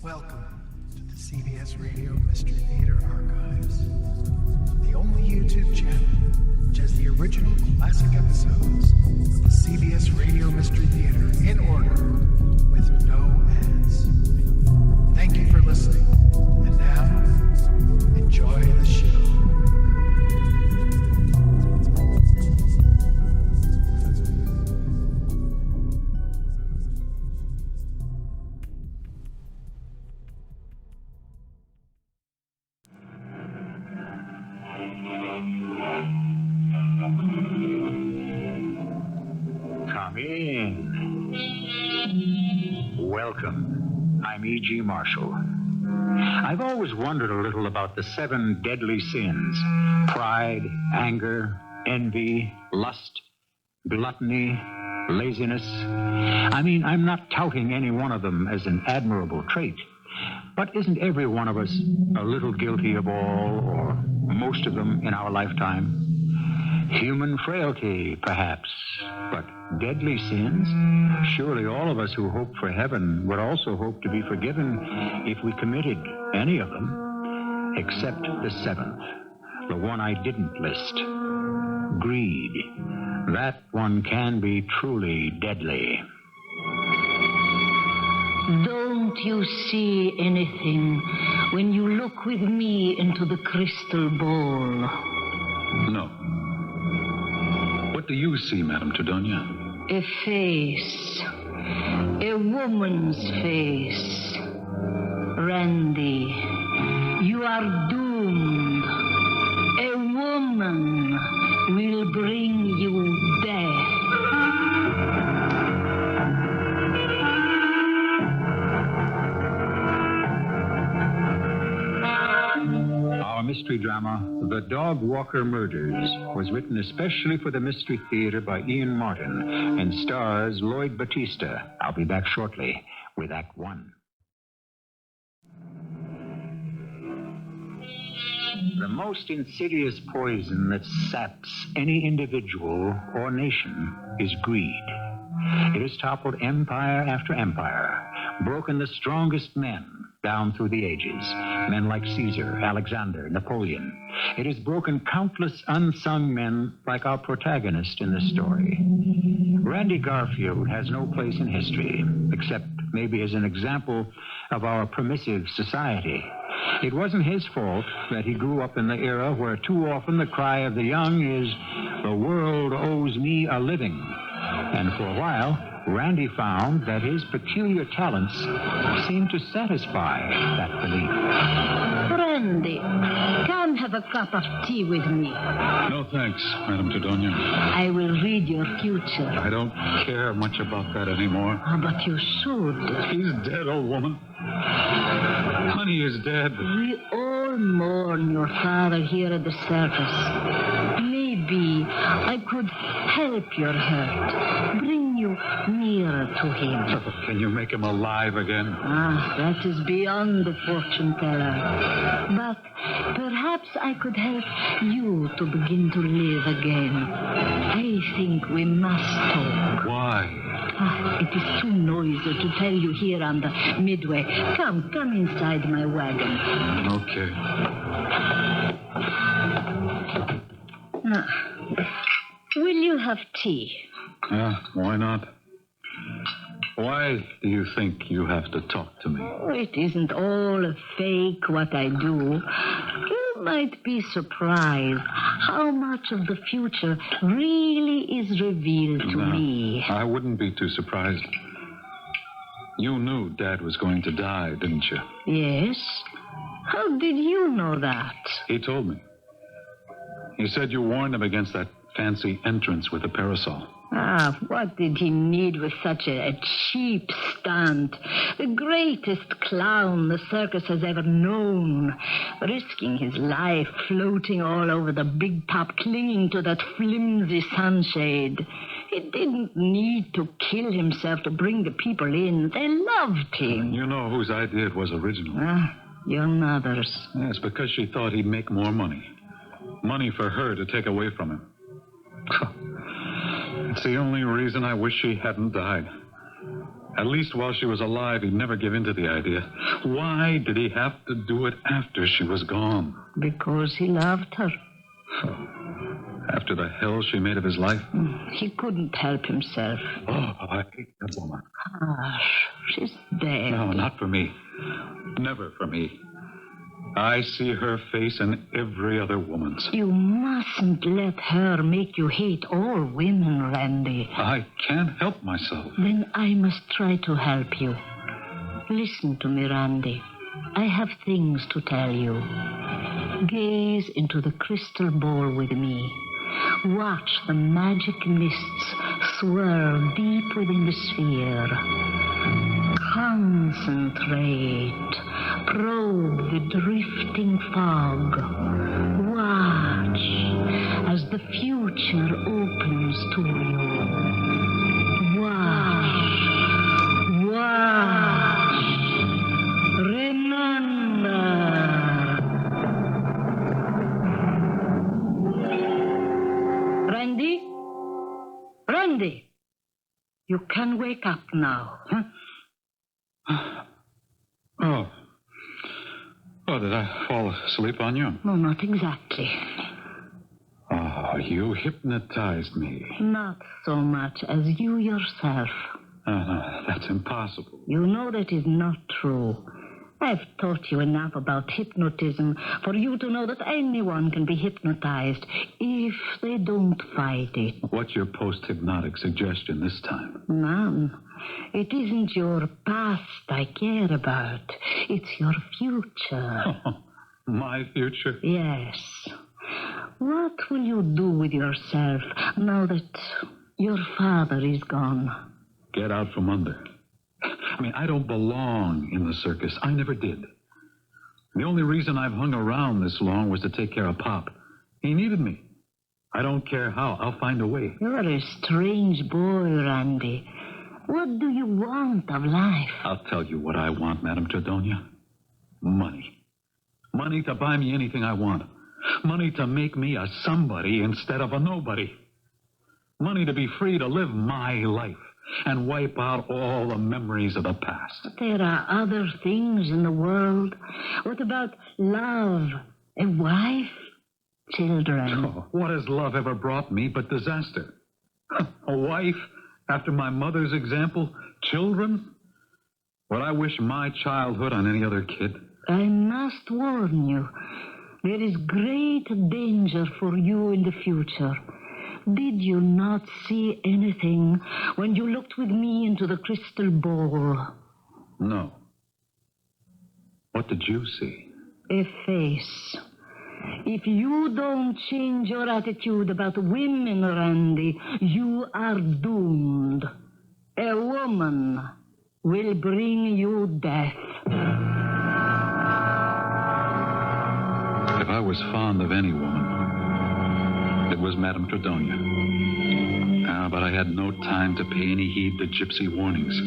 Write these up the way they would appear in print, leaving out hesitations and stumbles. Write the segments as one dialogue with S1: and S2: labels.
S1: Welcome to the CBS Radio Mystery Theater Archives, the only YouTube channel which has the original classic episodes of the CBS Radio Mystery Theater in order with no ads. Thank you for listening, and now, enjoy the show.
S2: Come in. Welcome. I'm E.G. Marshall. I've always wondered a little about the 7 deadly sins: pride, anger, envy, lust, gluttony, laziness. I mean, I'm not touting any one of them as an admirable trait, but isn't every one of us a little guilty of all or most of them in our lifetime? Human frailty, perhaps, but deadly sins? Surely all of us who hope for heaven would also hope to be forgiven if we committed any of them, except the 7th, the one I didn't list. Greed. That one can be truly deadly.
S3: Don't you see anything when you look with me into the crystal ball?
S4: No. What do you see, Madame Tudonia?
S3: A face. A woman's face. Randy, you are doomed. A woman will bring you death.
S2: Our mystery drama, The Dog Walker Murders, was written especially for the Mystery Theater by Ian Martin and stars Lloyd Battista. I'll be back shortly with Act 1. The most insidious poison that saps any individual or nation is greed. It has toppled empire after empire, broken the strongest men down through the ages, men like Caesar, Alexander, Napoleon. It has broken countless unsung men like our protagonist in this story. Randy Garfield has no place in history, except maybe as an example of our permissive society. It wasn't his fault that he grew up in the era where too often the cry of the young is, "The world owes me a living." And for a while, Randy found that his peculiar talents seemed to satisfy that belief.
S3: Randy, come have a cup of tea with me.
S4: No, thanks, Madame Tudonia.
S3: I will read your future.
S4: I don't care much about that anymore.
S3: But you should.
S4: He's dead, old woman. Honey is dead.
S3: We all mourn your father here at the circus. Maybe I could help your hurt, bring you nearer to him.
S4: Can you make him alive again?
S3: That is beyond the fortune teller. But perhaps I could help you to begin to live again. I think we must talk.
S4: Why?
S3: It is too noisy to tell you here on the midway. Come inside my wagon.
S4: Okay.
S3: Now, will you have tea?
S4: Yeah, why not? Why do you think you have to talk to me?
S3: Oh, it isn't all a fake what I do. You might be surprised how much of the future really is revealed to me.
S4: I wouldn't be too surprised. You knew Dad was going to die, didn't you?
S3: Yes? How did you know that?
S4: He told me. He said you warned him against that fancy entrance with the parasol.
S3: What did he need with such a cheap stunt? The greatest clown the circus has ever known. Risking his life, floating all over the big top, clinging to that flimsy sunshade. He didn't need to kill himself to bring the people in. They loved him.
S4: You know whose idea it was originally.
S3: Your mother's.
S4: Yes, because she thought he'd make more money. Money for her to take away from him. It's the only reason I wish she hadn't died. At least while she was alive, he'd never give in to the idea. Why did he have to do it after she was gone?
S3: Because he loved her.
S4: After the hell she made of his life?
S3: He couldn't help himself.
S4: Oh, I hate that woman.
S3: Gosh, she's dead.
S4: No, not for me. Never for me. I see her face in every other woman's.
S3: You mustn't let her make you hate all women, Randy.
S4: I can't help myself.
S3: Then I must try to help you. Listen to me, Randy. I have things to tell you. Gaze into the crystal ball with me. Watch the magic mists swirl deep within the sphere. Concentrate. Probe the drifting fog. Watch as the future opens to you. Watch. Remember. Randy, you can wake up now.
S4: Huh? Oh, did I fall asleep on you?
S3: No, not exactly.
S4: Oh, you hypnotized me.
S3: Not so much as you yourself.
S4: No, that's impossible.
S3: You know that is not true. I've taught you enough about hypnotism for you to know that anyone can be hypnotized if they don't fight it.
S4: What's your post-hypnotic suggestion this time?
S3: None. It isn't your past I care about. It's your future.
S4: My future?
S3: Yes. What will you do with yourself now that your father is gone?
S4: Get out from under. I mean, I don't belong in the circus. I never did. The only reason I've hung around this long was to take care of Pop. He needed me. I don't care how. I'll find a way.
S3: You're a strange boy, Randy. What do you want of life?
S4: I'll tell you what I want, Madame Tredonia. Money. Money to buy me anything I want. Money to make me a somebody instead of a nobody. Money to be free to live my life and wipe out all the memories of the past.
S3: But there are other things in the world. What about love? A wife? Children?
S4: Oh, what has love ever brought me but disaster? A wife? After my mother's example? Children? Would I wish my childhood on any other kid?
S3: I must warn you. There is great danger for you in the future. Did you not see anything when you looked with me into the crystal ball?
S4: No. What did you see?
S3: A face. If you don't change your attitude about women, Randy, you are doomed. A woman will bring you death.
S4: If I was fond of any woman, it was Madame Tredonia. But I had no time to pay any heed to gypsy warnings.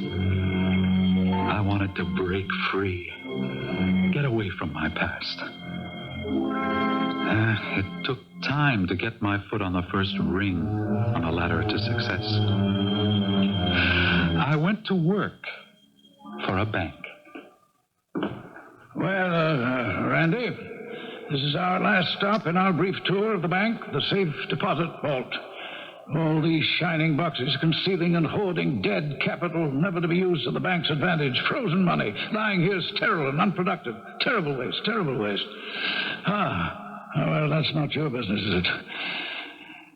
S4: I wanted to break free, get away from my past. It took time to get my foot on the first ring on the ladder to success. I went to work for a bank.
S5: Well, Randy, this is our last stop in our brief tour of the bank, the safe deposit vault. All these shining boxes concealing and hoarding dead capital never to be used to the bank's advantage. Frozen money lying here sterile and unproductive. Terrible waste, terrible waste. Well, that's not your business, is it?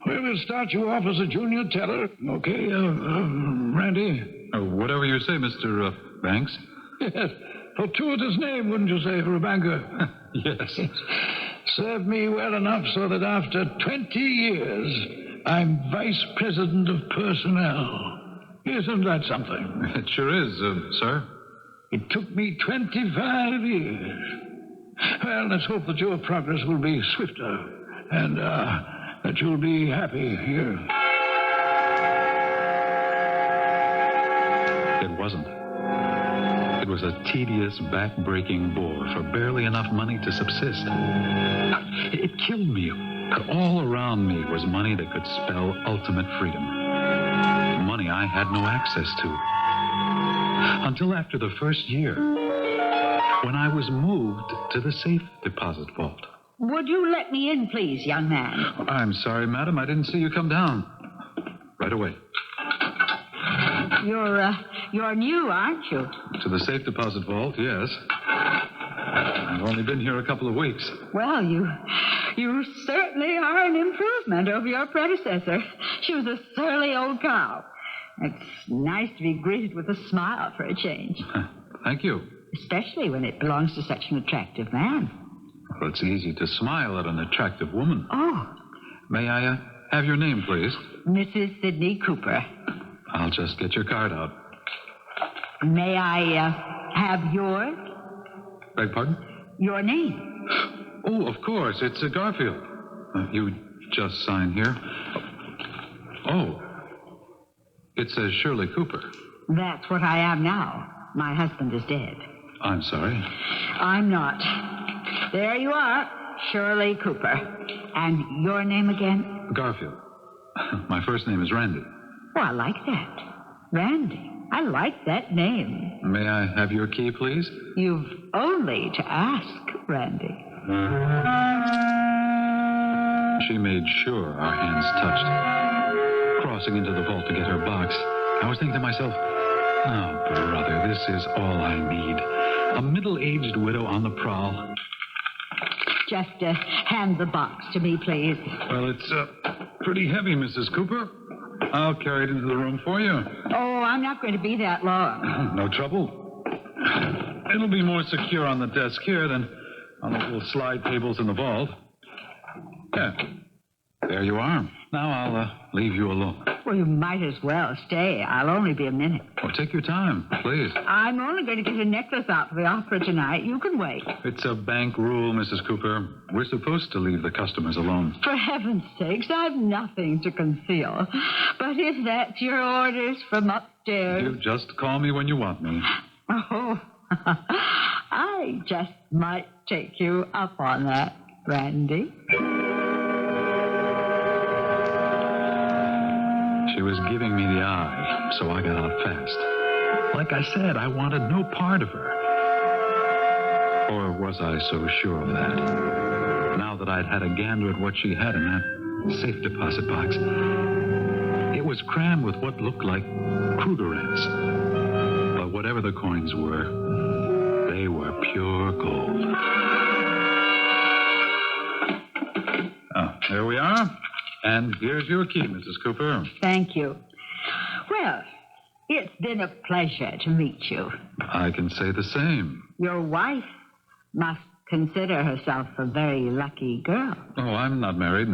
S5: We will start you off as a junior teller. Okay, Randy?
S4: Whatever you say, Mr. Banks.
S5: Yes, fortuitous name, wouldn't you say, for a banker?
S4: Yes.
S5: Served me well enough so that after 20 years, I'm vice president of personnel. Isn't that something?
S4: It sure is, sir.
S5: It took me 25 years. Well, let's hope that your progress will be swifter and that you'll be happy here.
S4: It wasn't. It was a tedious, back-breaking bore for barely enough money to subsist. It killed me. All around me was money that could spell ultimate freedom. Money I had no access to. until after the first year, when I was moved to the safe deposit vault.
S3: Would you let me in, please, young man?
S4: I'm sorry, madam. I didn't see you come down. Right away.
S3: You're new, aren't you?
S4: To the safe deposit vault, yes. I've only been here a couple of weeks.
S3: Well, you certainly are an improvement over your predecessor. She was a surly old cow. It's nice to be greeted with a smile for a change.
S4: Thank you.
S3: Especially when it belongs to such an attractive man.
S4: Well, it's easy to smile at an attractive woman.
S3: Oh,
S4: May I have your name, please?
S3: Mrs. Sidney Cooper.
S4: I'll just get your card out.
S3: May I have yours?
S4: Beg pardon?
S3: Your name?
S4: Oh, of course. It's Garfield. You just sign here. Oh. It says Shirley Cooper.
S3: That's what I am now. My husband is dead.
S4: I'm sorry.
S3: I'm not. There you are, Shirley Cooper. And your name again?
S4: Garfield. My first name is Randy.
S3: Oh, I like that. Randy. I like that name.
S4: May I have your key, please?
S3: You've only to ask, Randy.
S4: She made sure our hands touched. Crossing into the vault to get her box, I was thinking to myself, oh, brother, this is all I need. A middle-aged widow on the prowl.
S3: Just hand the box to me, please.
S4: Well, it's pretty heavy, Mrs. Cooper. I'll carry it into the room for you.
S3: Oh, I'm not going to be that long.
S4: No trouble. It'll be more secure on the desk here than on the little slide tables in the vault. Yeah. There you are. Now I'll leave you alone.
S3: Well, you might as well stay. I'll only be a minute.
S4: Oh, take your time, please.
S3: I'm only going to get a necklace out for the opera tonight. You can wait.
S4: It's a bank rule, Mrs. Cooper. We're supposed to leave the customers alone.
S3: For heaven's sakes, I've nothing to conceal. But if that's your orders from upstairs...
S4: You just call me when you want me.
S3: Oh, I just might take you up on that, Randy.
S4: She was giving me the eye, so I got out fast. Like I said, I wanted no part of her. Or was I so sure of that? Now that I'd had a gander at what she had in that safe deposit box, it was crammed with what looked like Krugerrands. But whatever the coins were, they were pure gold. Oh, there we are. And here's your key, Mrs. Cooper.
S3: Thank you. Well, it's been a pleasure to meet you.
S4: I can say the same.
S3: Your wife must consider herself a very lucky girl.
S4: Oh, I'm not married.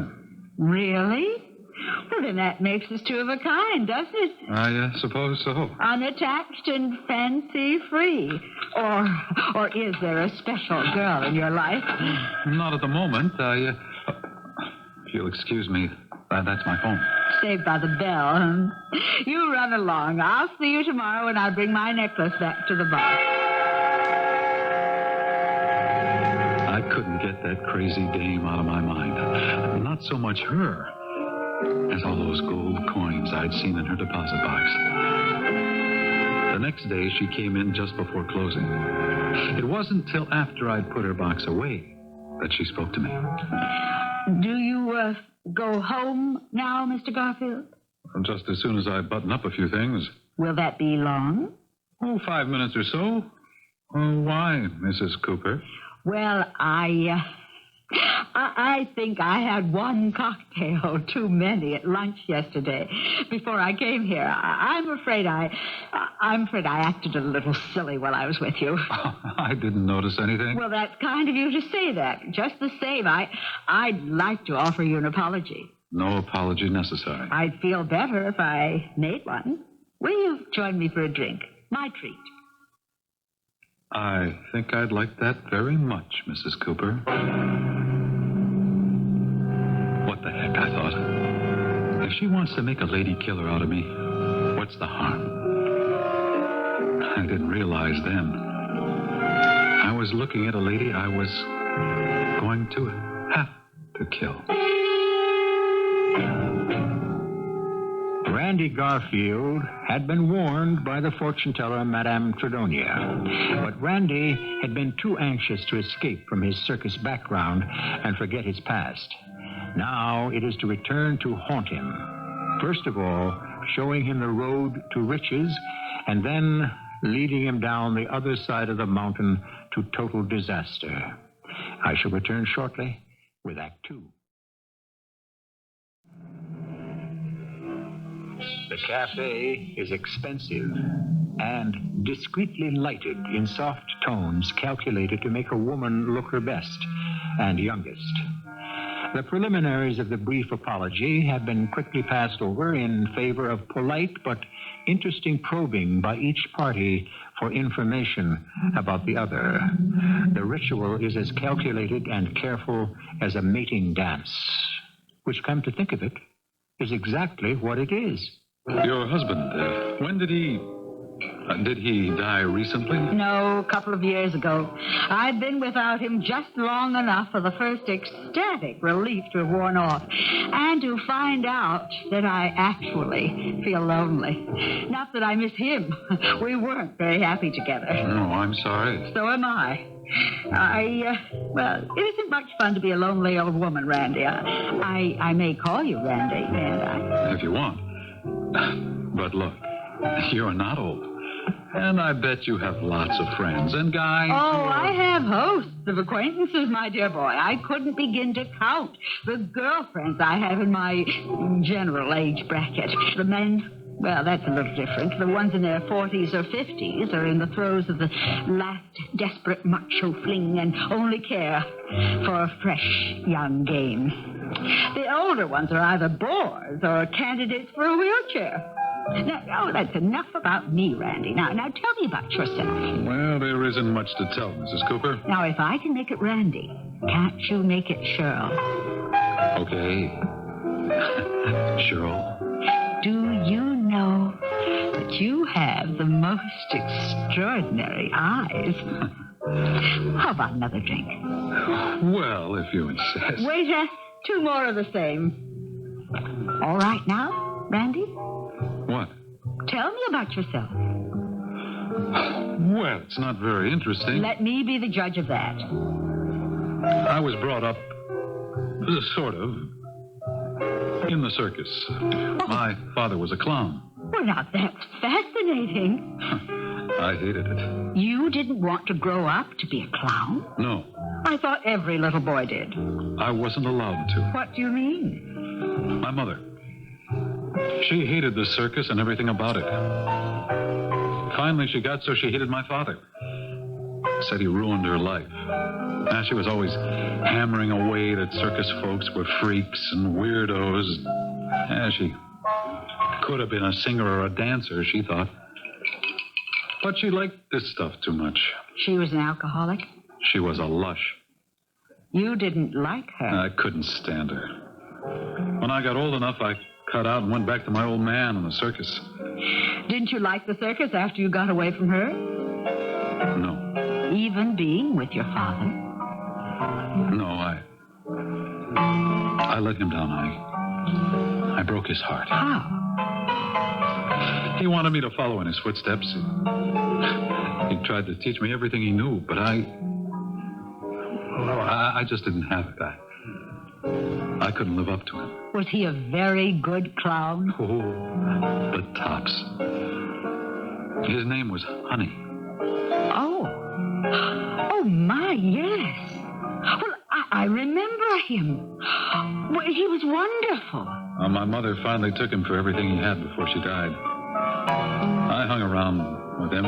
S3: Really? Well, then that makes us two of a kind, doesn't it?
S4: I suppose so.
S3: Unattached and fancy-free. Or is there a special girl in your life?
S4: Not at the moment. If you'll excuse me, that's my phone.
S3: Saved by the bell. You run along. I'll see you tomorrow when I bring my necklace back to the box.
S4: I couldn't get that crazy dame out of my mind. Not so much her as all those gold coins I'd seen in her deposit box. The next day, she came in just before closing. It wasn't till after I'd put her box away that she spoke to me.
S3: Do you go home now, Mr. Garfield?
S4: Just as soon as I button up a few things.
S3: Will that be long?
S4: Oh, 5 minutes or so. Oh, why, Mrs. Cooper?
S3: Well, I think I had one cocktail too many at lunch yesterday before I came here. I'm afraid I acted a little silly while I was with you.
S4: I didn't notice anything.
S3: Well, that's kind of you to say that. Just the same, I'd like to offer you an apology.
S4: No apology necessary.
S3: I'd feel better if I made one. Will you join me for a drink? My treat.
S4: I think I'd like that very much, Mrs. Cooper. What the heck, I thought. If she wants to make a lady killer out of me, what's the harm? I didn't realize then. I was looking at a lady I was going to have to kill.
S2: Randy Garfield had been warned by the fortune teller, Madame Tredonia. But Randy had been too anxious to escape from his circus background and forget his past. Now it is to return to haunt him. First of all, showing him the road to riches, and then leading him down the other side of the mountain to total disaster. I shall return shortly with Act Two. The cafe is expensive and discreetly lighted in soft tones calculated to make a woman look her best and youngest. The preliminaries of the brief apology have been quickly passed over in favor of polite but interesting probing by each party for information about the other. The ritual is as calculated and careful as a mating dance, which, come to think of it, is exactly what it is.
S4: Your husband, when did he die recently?
S3: No, a couple of years ago. I'd been without him just long enough for the first ecstatic relief to have worn off, and to find out that I actually feel lonely. Not that I miss him. We weren't very happy together.
S4: No, I'm sorry.
S3: So am I. Well, it isn't much fun to be a lonely old woman, Randy. I may call you Randy, and I...
S4: If you want. But look, you're not old. And I bet you have lots of friends and guys.
S3: Oh, I have hosts of acquaintances, my dear boy. I couldn't begin to count the girlfriends I have in my general age bracket. The men, well, that's a little different. The ones in their 40s or 50s are in the throes of the last desperate macho fling and only care for fresh young game. The older ones are either bores or candidates for a wheelchair. Now, that's enough about me, Randy. Now tell me about yourself.
S4: Well, there isn't much to tell, Mrs. Cooper.
S3: Now, if I can make it Randy, can't you make it Cheryl?
S4: Okay. Cheryl.
S3: Do you know that you have the most extraordinary eyes? How about another drink?
S4: Well, if you insist.
S3: Waiter, 2 more of the same. All right now, Randy?
S4: What?
S3: Tell me about yourself.
S4: Well, it's not very interesting.
S3: Let me be the judge of that.
S4: I was brought up, sort of, in the circus. My father was a clown.
S3: Well, now, that's fascinating.
S4: I hated it.
S3: You didn't want to grow up to be a clown?
S4: No,
S3: I thought every little boy did.
S4: I wasn't allowed to.
S3: What do you mean?
S4: My mother. She hated the circus and everything about it. Finally, she got so she hated my father. Said he ruined her life. Now, she was always hammering away that circus folks were freaks and weirdos. She could have been a singer or a dancer, she thought. But she liked this stuff too much.
S3: She was an alcoholic?
S4: She was a lush.
S3: You didn't like her?
S4: I couldn't stand her. When I got old enough, I cut out and went back to my old man in the circus.
S3: Didn't you like the circus after you got away from her?
S4: No.
S3: Even being with your father?
S4: No, I let him down. I broke his heart.
S3: How?
S4: He wanted me to follow in his footsteps. He tried to teach me everything he knew, but I just didn't have it. I couldn't live up to him.
S3: Was he a very good clown?
S4: Oh, the tops. His name was Honey.
S3: Oh, my, yes. Well, I remember him. Well, he was wonderful.
S4: My mother finally took him for everything he had before she died. I hung around with him,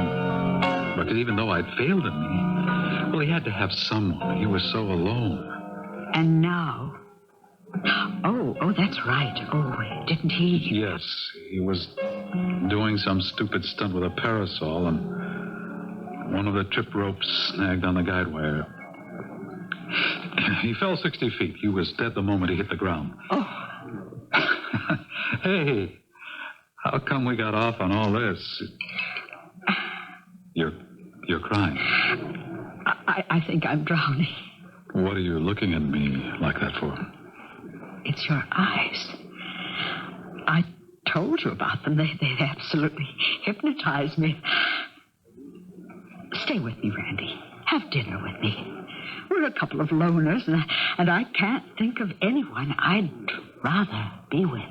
S4: but even though I'd failed him, he had to have someone. He was so alone.
S3: And now... Oh, that's right. Oh, didn't he?
S4: Yes, he was doing some stupid stunt with a parasol, and one of the trip ropes snagged on the guide wire. He fell 60 feet. He was dead the moment he hit the ground.
S3: Oh.
S4: Hey, how come we got off on all this? You're crying.
S3: I think I'm drowning.
S4: What are you looking at me like that for?
S3: It's your eyes. I told you about them. They absolutely hypnotized me. Stay with me, Randy. Have dinner with me. We're a couple of loners, and I can't think of anyone I'd rather be with.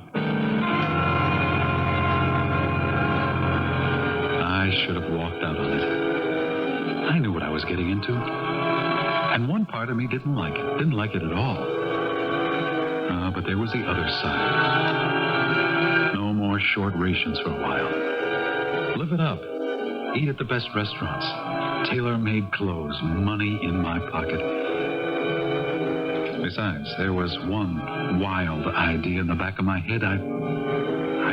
S4: I should have walked out on it. I knew what I was getting into. And one part of me didn't like it. Didn't like it at all. But there was the other side. No more short rations for a while. Live it up. Eat at the best restaurants. Tailor-made clothes. Money in my pocket. Besides, there was one wild idea in the back of my head. I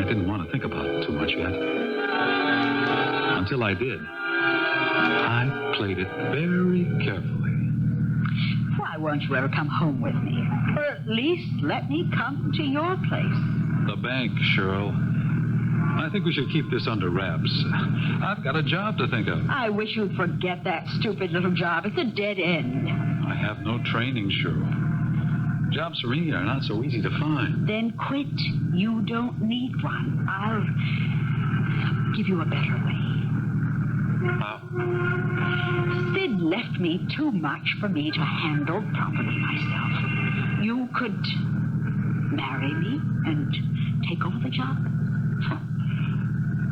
S4: didn't want to think about it too much yet. Until I did. I played it very carefully.
S3: Why won't you ever come home with me? Or at least let me come to your place.
S4: The bank, Cheryl. I think we should keep this under wraps. I've got a job to think of.
S3: I wish you'd forget that stupid little job. It's a dead end.
S4: I have no training, Cheryl. Jobs for me are not so easy to find.
S3: Then quit. You don't need one. I'll give you a better way. Sid left me too much for me to handle properly myself. You could marry me and take over the job.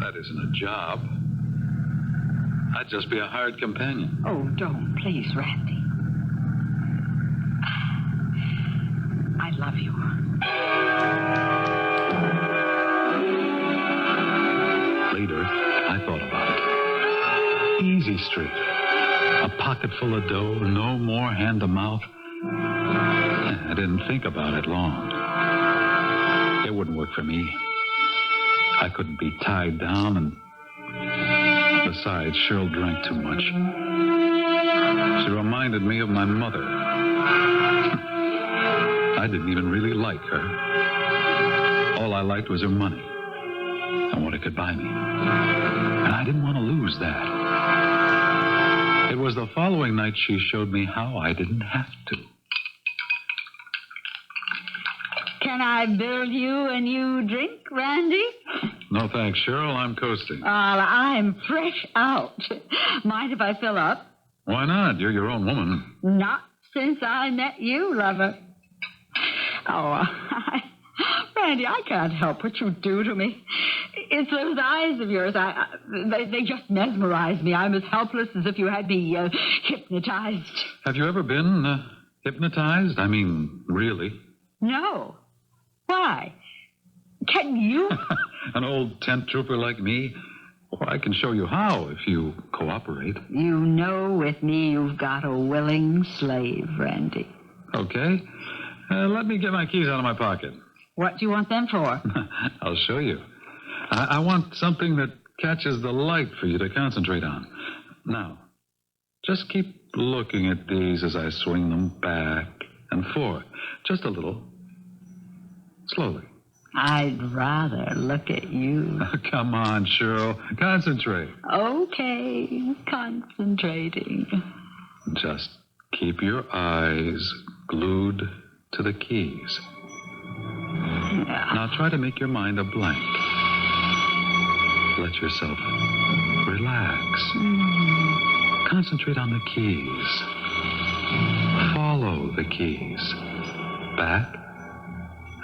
S4: That isn't a job. I'd just be a hired companion.
S3: Oh, don't, please, Randy. I love you.
S4: Later, I thought about it. Easy street. A pocket full of dough, no more hand to mouth. I didn't think about it long. It wouldn't work for me. I couldn't be tied down, and besides, Cheryl drank too much. She reminded me of my mother. I didn't even really like her. All I liked was her money and what it could buy me. And I didn't want to lose that. It was the following night she showed me how I didn't have to.
S3: Can I build you a new drink, Randy?
S4: No thanks, Cheryl. I'm coasting.
S3: I'm fresh out. Mind if I fill up?
S4: Why not? You're your own woman.
S3: Not since I met you, lover. Oh, Randy, I can't help what you do to me. It's those eyes of yours. They just mesmerize me. I'm as helpless as if you had me hypnotized.
S4: Have you ever been hypnotized? I mean, really?
S3: No. Why? Can you?
S4: An old tent trooper like me? Well, I can show you how if you cooperate.
S3: You know with me you've got a willing slave, Randy.
S4: Okay. Let me get my keys out of my pocket.
S3: What do you want them for?
S4: I'll show you. I want something that catches the light for you to concentrate on. Now, just keep looking at these as I swing them back and forth. Just a little. Slowly.
S3: I'd rather look at you.
S4: Come on, Cheryl. Concentrate.
S3: Okay, concentrating.
S4: Just keep your eyes glued to the keys. Now try to make your mind a blank. Let yourself relax. Concentrate on the keys. Follow the keys. Back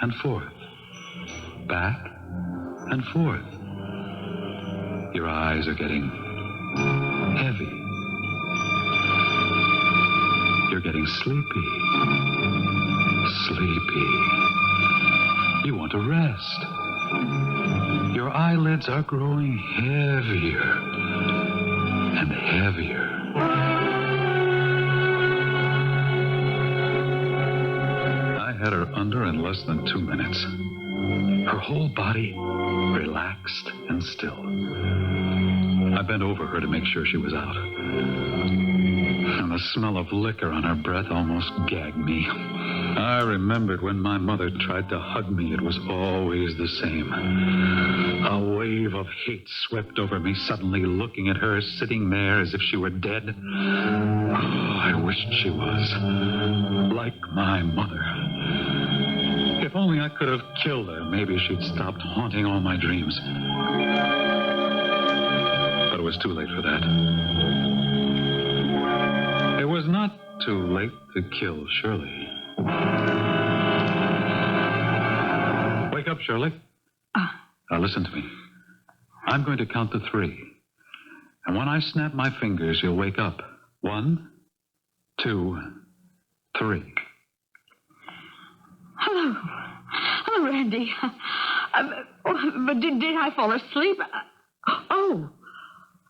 S4: and forth. Back and forth. Your eyes are getting heavy. You're getting sleepy. Sleepy. You want to rest. Your eyelids are growing heavier and heavier. I had her under in less than 2 minutes. Her whole body relaxed and still. I bent over her to make sure she was out. And the smell of liquor on her breath almost gagged me. I remembered when my mother tried to hug me, it was always the same. A wave of hate swept over me suddenly, looking at her sitting there as if she were dead. Oh, I wished she was like my mother. If only I could have killed her, maybe she'd stopped haunting all my dreams. But it was too late for that. It was not too late to kill Shirley. Wake up, Shirley. Now listen to me. I'm going to count to 3. And when I snap my fingers, you'll wake up. 1, 2, 3.
S3: Hello, Randy. But did I fall asleep? Oh,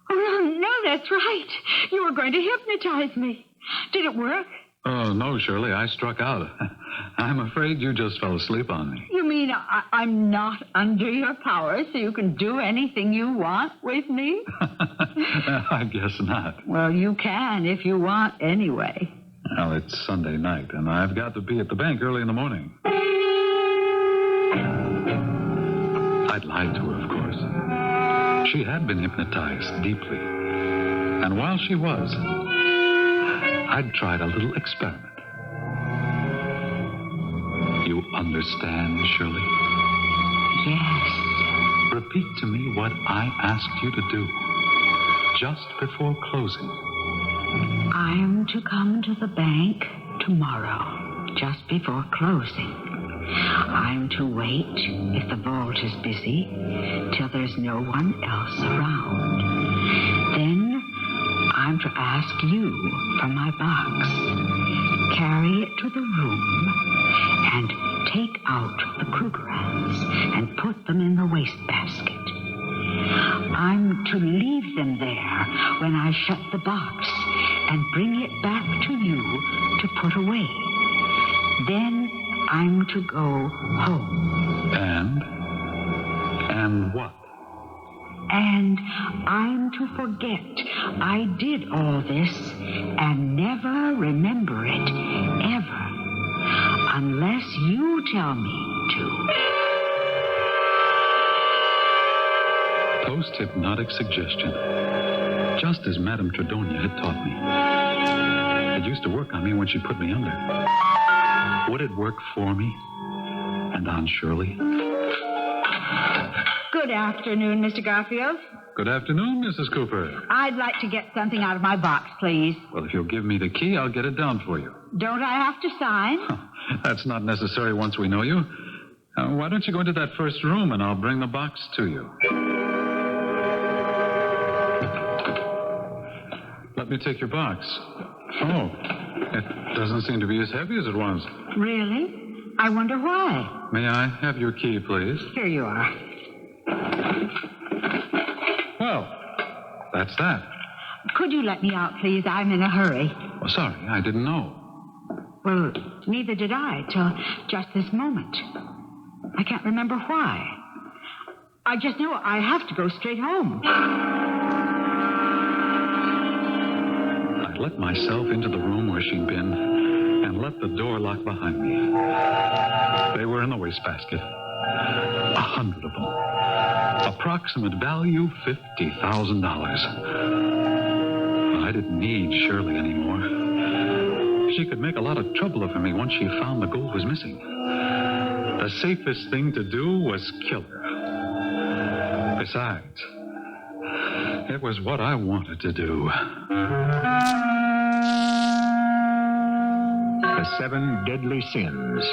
S3: no, that's right. You were going to hypnotize me. Did it work?
S4: Oh, no, Shirley, I struck out. I'm afraid you just fell asleep on me.
S3: You mean I'm not under your power, so you can do anything you want with me?
S4: I guess not.
S3: Well, you can if you want anyway.
S4: Well, it's Sunday night, and I've got to be at the bank early in the morning. I'd lied to her, of course. She had been hypnotized deeply. And while she was, I'd tried a little experiment. You understand, Shirley?
S3: Yes.
S4: Repeat to me what I asked you to do just before closing.
S3: I'm to come to the bank tomorrow, just before closing. I'm to wait, if the vault is busy, till there's no one else around. Then I'm to ask you for my box, carry it to the room, and take out the Krugerrands and put them in the wastebasket. I'm to leave them there when I shut the box and bring it back to you to put away. Then I'm to go home.
S4: And what?
S3: And I'm to forget I did all this and never remember it, ever, unless you tell me to.
S4: Post-hypnotic suggestion. Just as Madame Tredonia had taught me. It used to work on me when she put me under. Would it work for me? And on Shirley?
S3: Good afternoon, Mr. Garfield.
S4: Good afternoon, Mrs. Cooper.
S3: I'd like to get something out of my box, please.
S4: Well, if you'll give me the key, I'll get it down for you.
S3: Don't I have to sign?
S4: That's not necessary once we know you. Why don't you go into that first room and I'll bring the box to you. Let me take your box. Oh, it doesn't seem to be as heavy as it was.
S3: Really? I wonder why.
S4: May I have your key, please?
S3: Here you are.
S4: Well, that's that.
S3: Could you let me out, please? I'm in a hurry.
S4: Oh, sorry, I didn't know.
S3: Well, neither did I till just this moment. I can't remember why. I just know I have to go straight home.
S4: I let myself into the room where she'd been and let the door lock behind me. They were in the wastebasket. 100 of them. Approximate value, $50,000. I didn't need Shirley anymore. She could make a lot of trouble for me once she found the gold was missing. The safest thing to do was kill her. Besides, it was what I wanted to do.
S2: The 7 deadly sins.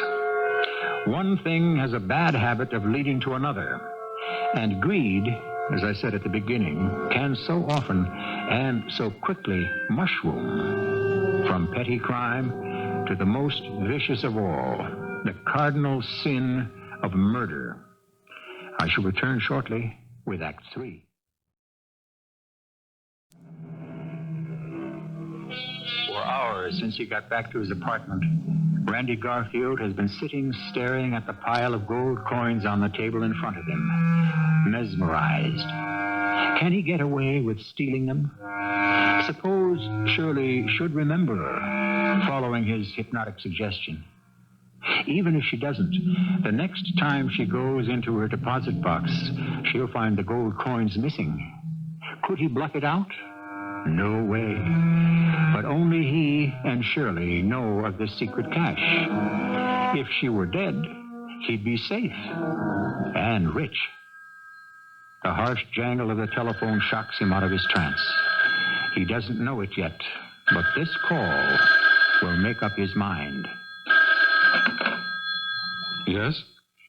S2: One thing has a bad habit of leading to another. And greed, as I said at the beginning, can so often and so quickly mushroom from petty crime to the most vicious of all, the cardinal sin of murder. I shall return shortly with Act 3. For hours since he got back to his apartment, Randy Garfield has been sitting staring at the pile of gold coins on the table in front of him, mesmerized. Can he get away with stealing them? Suppose Shirley should remember following his hypnotic suggestion. Even if she doesn't, the next time she goes into her deposit box, she'll find the gold coins missing. Could he bluff it out? No way. But only he and Shirley know of the secret cache. If she were dead, he'd be safe and rich. The harsh jangle of the telephone shocks him out of his trance. He doesn't know it yet, but this call will make up his mind.
S4: Yes?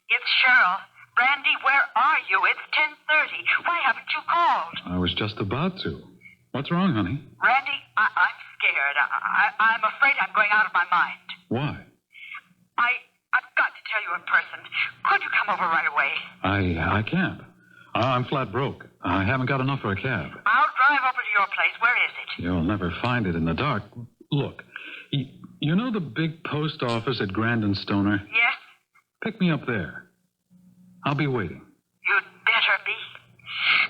S6: It's Cheryl. Randy, where are you? It's 10:30. Why haven't you called?
S4: I was just about to. What's wrong, honey?
S6: Randy, I'm scared. I'm afraid I'm going out of my mind.
S4: Why?
S6: I've got to tell you in person. Could you come over right away?
S4: I can't. I'm flat broke. I haven't got enough for a cab.
S6: I'll drive over to your place. Where is it?
S4: You'll never find it in the dark. Look, you know the big post office at Grand and Stoner?
S6: Yes?
S4: Pick me up there. I'll be waiting.
S6: You'd better be.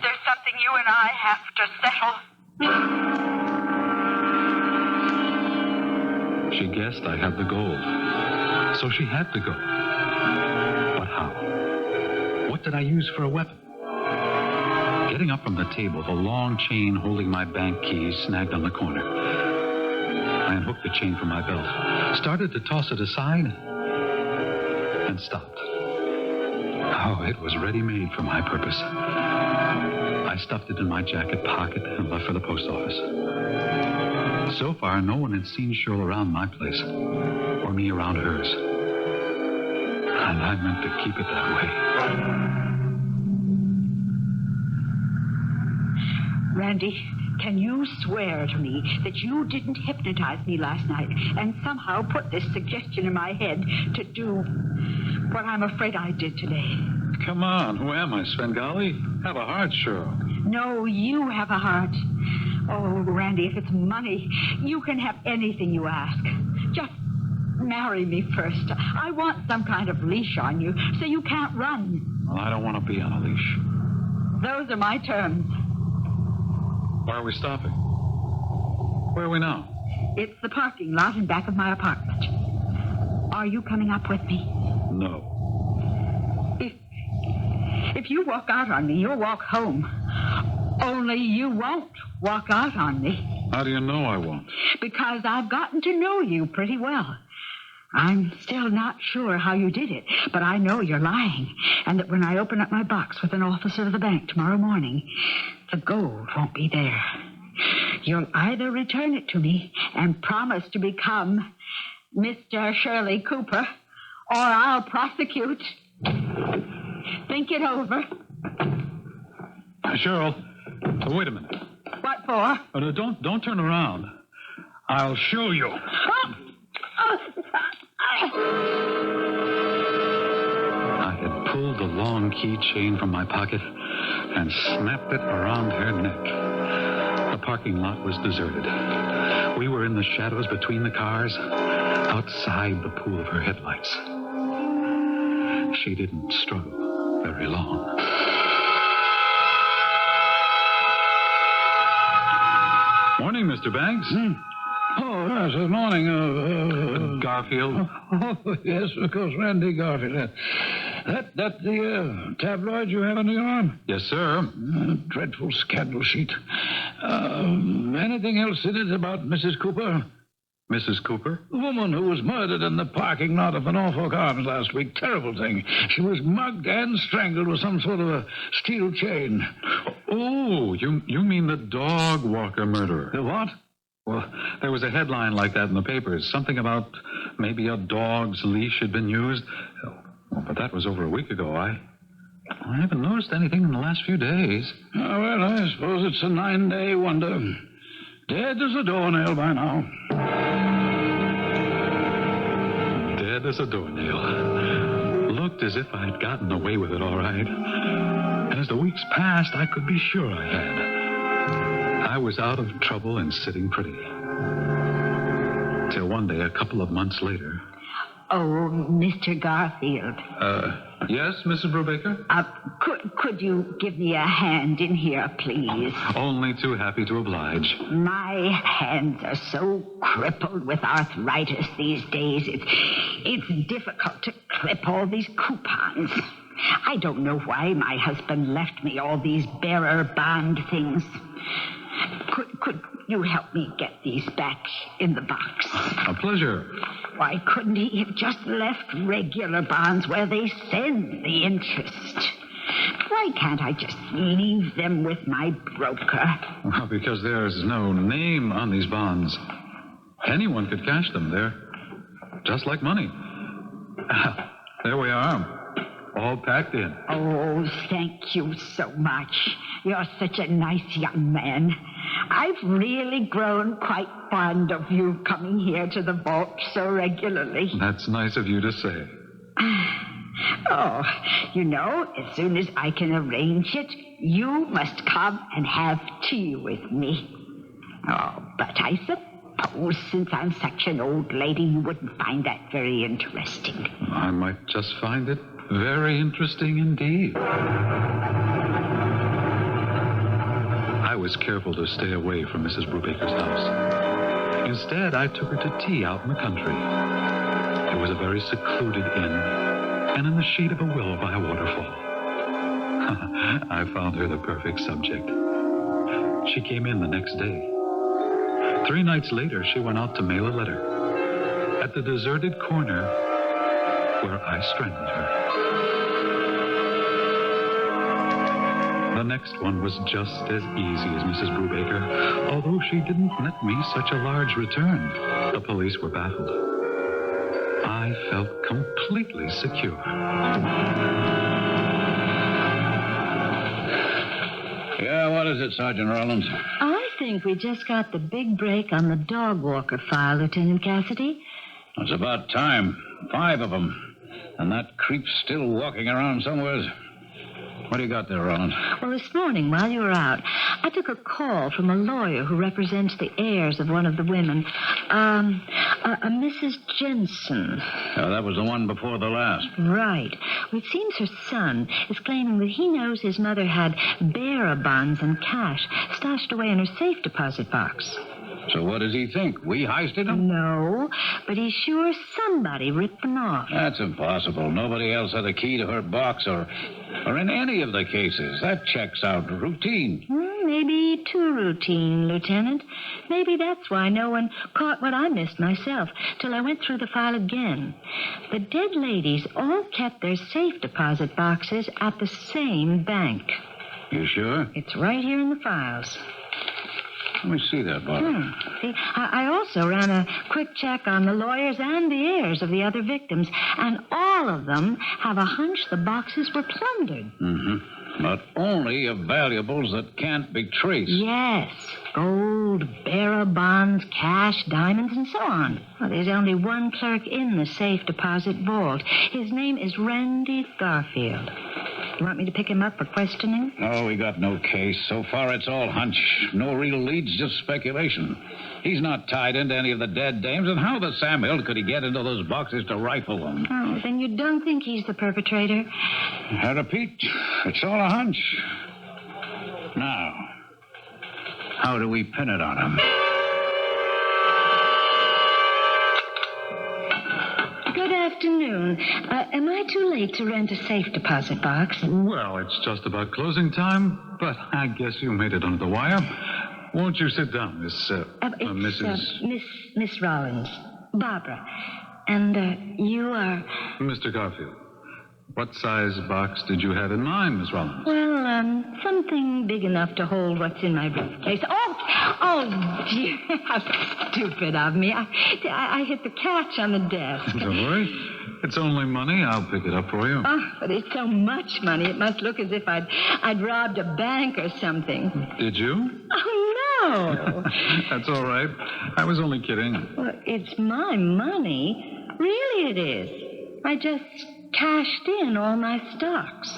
S6: There's something you and I have to settle.
S4: She guessed I had the gold. So she had to go. But how? What did I use for a weapon? Getting up from the table, the long chain holding my bank keys snagged on the corner. I unhooked the chain from my belt, started to toss it aside, and stopped. Oh, it was ready-made for my purpose. I stuffed it in my jacket pocket and left for the post office. So far, no one had seen Cheryl around my place, or me around hers. And I meant to keep it that way.
S7: Randy, can you swear to me that you didn't hypnotize me last night and somehow put this suggestion in my head to do what I'm afraid I did today?
S4: Come on, who am I, Svengali? Have a heart, Cheryl.
S7: No, you have a heart. Oh, Randy, if it's money, you can have anything you ask. Just marry me first. I want some kind of leash on you so you can't run.
S4: Well, I don't want to be on a leash.
S7: Those are my terms.
S4: Why are we stopping? Where are we now?
S7: It's the parking lot in back of my apartment. Are you coming up with me?
S4: No.
S7: If you walk out on me, you'll walk home. Only you won't walk out on me.
S4: How do you know I won't?
S7: Because I've gotten to know you pretty well. I'm still not sure how you did it, but I know you're lying, and that when I open up my box with an officer of the bank tomorrow morning, the gold won't be there. You'll either return it to me and promise to become Mr. Shirley Cooper, or I'll prosecute. Think it over.
S4: Cheryl, wait a minute.
S7: What for?
S4: Don't turn around. I'll show you. I had pulled the long keychain from my pocket and snapped it around her neck. The parking lot was deserted. We were in the shadows between the cars, outside the pool of her headlights. She didn't struggle very long. Morning, Mr. Banks.
S5: Oh, yes, good morning.
S4: Garfield.
S5: Oh, yes, of course, Randy Garfield. That the tabloid you have under your arm?
S4: Yes, sir.
S5: Dreadful scandal sheet. Anything else in it about Mrs. Cooper?
S4: Mrs. Cooper?
S5: The woman who was murdered in the parking lot of the Norfolk Arms last week. Terrible thing. She was mugged and strangled with some sort of a steel chain.
S4: Oh, you mean the dog walker murderer?
S5: The what?
S4: Well, there was a headline like that in the papers. Something about maybe a dog's leash had been used. Well, but that was over a week ago. I haven't noticed anything in the last few days.
S5: Oh, well, I suppose it's a 9-day wonder. Dead as a doornail by now.
S4: Dead as a doornail. Looked as if I had gotten away with it all right. And as the weeks passed, I could be sure I had. I was out of trouble and sitting pretty. Till one day, a couple of months later...
S7: Oh, Mr. Garfield.
S4: Yes, Mrs. Brubaker?
S7: Could you give me a hand in here, please?
S4: Only too happy to oblige.
S7: My hands are so crippled with arthritis these days. It's difficult to clip all these coupons. I don't know why my husband left me all these bearer bond things. Could you help me get these back in the box?
S4: A pleasure.
S7: Why couldn't he have just left regular bonds where they send the interest? Why can't I just leave them with my broker?
S4: Well, because there's no name on these bonds. Anyone could cash them. They're just like money. There we are, all packed in.
S7: Oh, thank you so much. You're such a nice young man. I've really grown quite fond of you coming here to the vault so regularly.
S4: That's nice of you to say.
S7: Oh, you know, as soon as I can arrange it, you must come and have tea with me. Oh, but I suppose since I'm such an old lady, you wouldn't find that very interesting.
S4: I might just find it very interesting indeed. I was careful to stay away from Mrs. Brubaker's house. Instead, I took her to tea out in the country. It was a very secluded inn, and in the shade of a willow by a waterfall. I found her the perfect subject. She came in the next day. 3 nights later, she went out to mail a letter at the deserted corner where I strangled her. The next one was just as easy as Mrs. Brubaker, although she didn't net me such a large return. The police were baffled. I felt completely secure.
S5: Yeah, what is it, Sergeant Rollins?
S3: I think we just got the big break on the dog walker file, Lieutenant Cassidy.
S5: It's about time. 5 of them. And that creep's still walking around somewhere. What do you got there, Rollins?
S3: Well, this morning, while you were out, I took a call from a lawyer who represents the heirs of one of the women, a Mrs. Jensen.
S5: Oh, that was the one before the last.
S3: Right. Well, it seems her son is claiming that he knows his mother had bearer bonds and cash stashed away in her safe deposit box.
S5: So what does he think? We heisted them?
S3: No, but he's sure somebody ripped them off.
S5: That's impossible. Nobody else had a key to her box or in any of the cases. That checks out routine.
S3: Maybe too routine, Lieutenant. Maybe that's why no one caught what I missed myself till I went through the file again. The dead ladies all kept their safe deposit boxes at the same bank.
S5: You sure?
S3: It's right here in the files.
S5: Let me see that, Bob.
S3: See, I also ran a quick check on the lawyers and the heirs of the other victims, and all of them have a hunch the boxes were plundered.
S5: Mm-hmm. But only of valuables that can't be traced.
S3: Yes. Gold, bearer bonds, cash, diamonds, and so on. Well, there's only one clerk in the safe deposit vault. His name is Randy Garfield. You want me to pick him up for questioning?
S5: No, we got no case. So far, it's all hunch. No real leads, just speculation. He's not tied into any of the dead dames, and how the Sam Hill could he get into those boxes to rifle them?
S3: Oh, then you don't think he's the perpetrator?
S5: I repeat, it's all a hunch. Now, how do we pin it on him?
S3: Good afternoon. Am I too late to rent a safe deposit box?
S4: Well, it's just about closing time, but I guess you made it under the wire. Won't you sit down,
S3: Miss Rollins. Barbara. And you are...
S4: Mr. Garfield. What size box did you have in mind, Miss Rollins?
S3: Well, something big enough to hold what's in my briefcase. Oh, dear. How stupid of me. I hit the catch on the desk.
S4: Don't worry. It's only money. I'll pick it up for you.
S3: Oh, but it's so much money. It must look as if I'd robbed a bank or something.
S4: Did you?
S3: Oh, no.
S4: That's all right. I was only kidding.
S3: Well, it's my money. Really it is. I just cashed in all my stocks.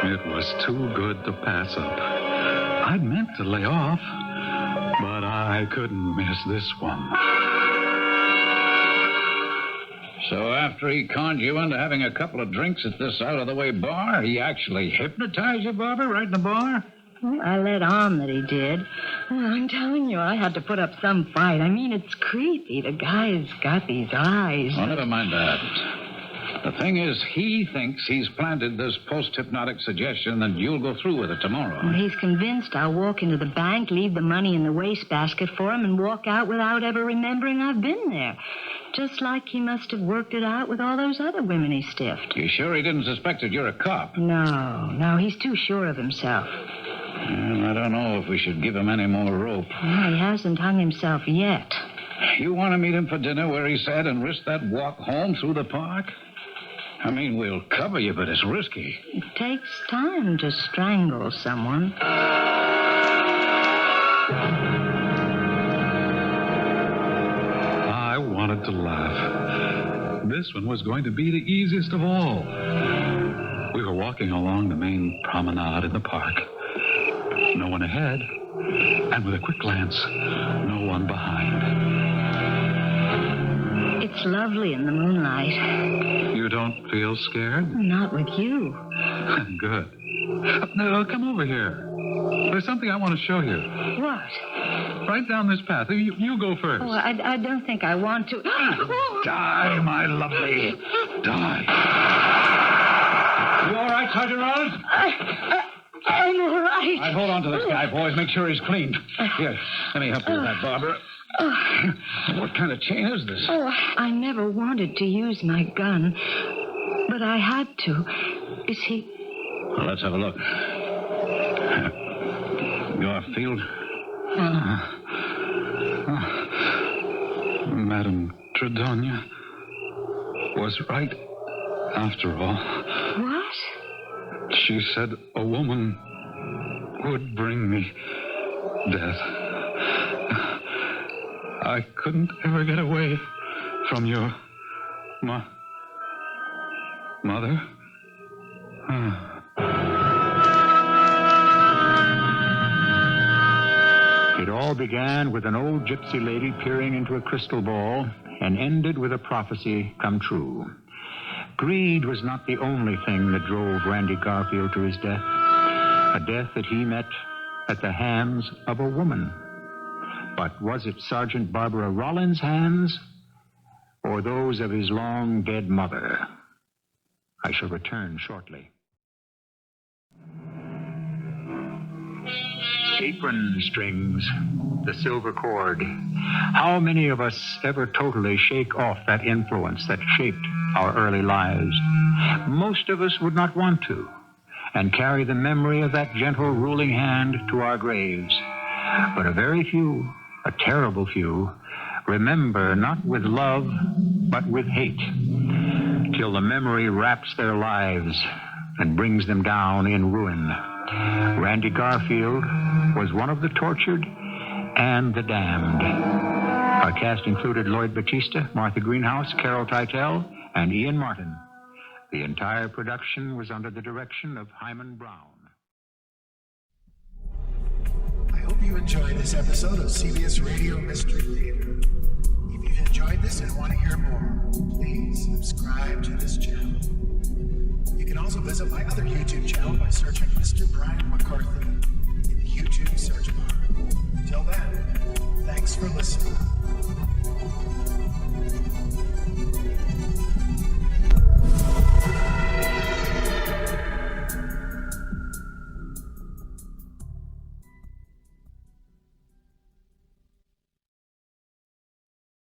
S4: It was too good to pass up. I'd meant to lay off, but I couldn't miss this one.
S5: So after he conned you into having a couple of drinks at this out-of-the-way bar, he actually hypnotized you, Barbara, right in the bar?
S3: Well, I let on that he did. Well, I'm telling you, I had to put up some fight. I mean, it's creepy. The guy's got these eyes.
S5: Well, never mind that. The thing is, he thinks he's planted this post-hypnotic suggestion that you'll go through with it tomorrow.
S3: Well, he's convinced I'll walk into the bank, leave the money in the wastebasket for him, and walk out without ever remembering I've been there. Just like he must have worked it out with all those other women he stiffed.
S5: You sure he didn't suspect that you're a cop?
S3: No, he's too sure of himself.
S5: Well, I don't know if we should give him any more rope.
S3: Well, he hasn't hung himself yet.
S5: You want to meet him for dinner where he sat and risk that walk home through the park? I mean, we'll cover you, but it's risky.
S3: It takes time to strangle someone.
S4: I wanted to laugh. This one was going to be the easiest of all. We were walking along the main promenade in the park. No one ahead, and with a quick glance, no one behind.
S3: It's lovely in the moonlight.
S4: You don't feel scared?
S3: Not with you.
S4: Good. No, come over here. There's something I want to show you.
S3: What?
S4: Right down this path. You go first.
S3: Oh, I don't think I want to.
S5: Die, my lovely. Die. You all right, Sergeant Rollins?
S3: I'm all right.
S5: I'd hold on to this guy, boys. Make sure he's clean. Here, let me help you with that, Barbara. What kind of chain is this?
S3: Oh, I never wanted to use my gun, but I had to. Is he...
S5: Well, let's have a look. Garfield.
S4: Madame Tredonia was right after all.
S3: What?
S4: She said a woman would bring me death. I couldn't ever get away from your mother.
S2: It all began with an old gypsy lady peering into a crystal ball and ended with a prophecy come true. Greed was not the only thing that drove Randy Garfield to his death, a death that he met at the hands of a woman. But was it Sergeant Barbara Rollins' hands or those of his long-dead mother? I shall return shortly. Apron strings, the silver cord. How many of us ever totally shake off that influence that shaped our early lives? Most of us would not want to, and carry the memory of that gentle ruling hand to our graves. But a very few, a terrible few, remember not with love, but with hate, till the memory wraps their lives and brings them down in ruin. Randy Garfield was one of the tortured and the damned. Our cast included Lloyd, Battista, Martha Greenhouse, Carol Teitel, and Ian Martin. The entire production was under the direction of Hyman Brown.
S1: I hope you enjoyed this episode of CBS Radio Mystery Theater. If you've enjoyed this and want to hear more, please subscribe to this channel. You can also visit my other YouTube channel by searching Mr. Brian McCarthy in the YouTube search bar.